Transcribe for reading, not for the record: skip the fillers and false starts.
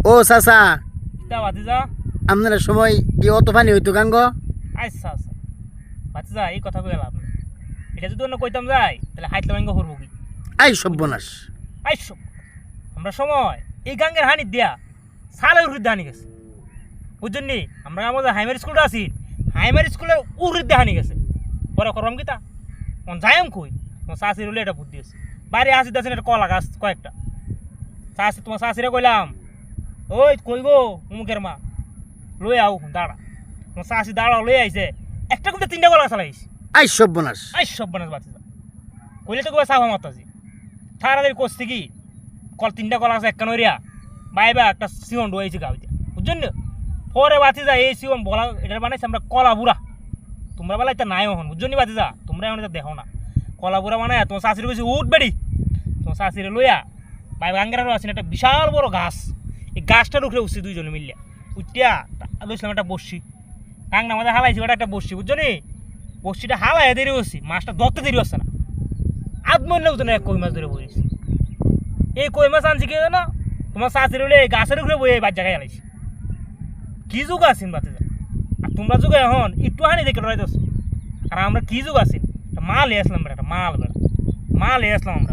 ও চাচা, তা ভাতিজা। আপনার সময় কি অত পানি হইতো গাঙ্গ? আচ্ছা আচ্ছা ভাতিজা, এই কথা কই লাভ নাই। এটা যদি অন্য কইতাম যাই তাহলে হাইতলা ভাঙ্গ করবো কি? আই সর্বনাশ। আইসো আমরা সময় এই গাঙ্গের হানি দিয়া সালের উড়িদ্দে হানি গেছে, বুঝছেন নি? আমরা আমাদের হাইমারি স্কুলটা আছি, হাইমারি স্কুলের উড়িদ্দে হানি গেছে। পরে করম কিতা যাইম কই? তোমার শাশির হলে এটা বুদ্ধি আছে। বাইরে আসি দেখছেন একটা কলা গাছ কয়েকটা। শাশি তোমার শাশিরে কইলাম, ওই কই গো উমুকের মা, লই আও দাঁড়া। তোমার শাশি দাঁড়াও লই আইছে, একটা কিন্তু তিনটা কলা গাছ লাগাইছে। আই সর্বনাশ। আই সব বানাস বাতি যা কইলে তো সাফা মাতাছি তাড়াতাড়ি করছি কি তিনটা কলা আছে একটা নইরিয়া বাইবা একটা সিমন রয়েছে গাড়িতে, বুঝছেন না? পরে বাতি যা এই সিমন বলা এটা বানাইছে আমরা কলা বুড়া। তোমরা বেলা এটা নাই হন, বুঝছো নি বাতি যা? তোমরা এখন এটা দেখো না কলা বুড়া বানায়। তোমার শাশুড়ি কইছে উঠ বেড়ি, তোমার শাশুড়ি লইয়া বাইবা গাঙ্গেরারও আছেন একটা বিশাল বড় গাছ। এই গাছটার উপরে উঠছি দুইজনে মিলিয়া, উঠিয়া লইছিলাম একটা বসছি। গাঙ্গা আমাদের হালাইছি ওটা একটা বসছি, বুঝছো নি? বসছিটা হালাই দেরি হচ্ছি, মাছটা ধরতে দেরি হচ্ছে না। আধমন্য বুঝো এক কই মাছ ধরে বইছি। এই কই মাছ আনছি কি জানো? তোমার শাশুড়ি হলে গাছের উপরে বই বাদ জায়গায় আলাইছি। কি যুগ আছেন বাতে যা? আর তোমরা যুগে এখন একটু হানি দেখে রয়েছ। আর আমরা কি যুগ আছি? মাল এসলাম বেড়া, মাল বেড়া, মাল এসলাম আমরা।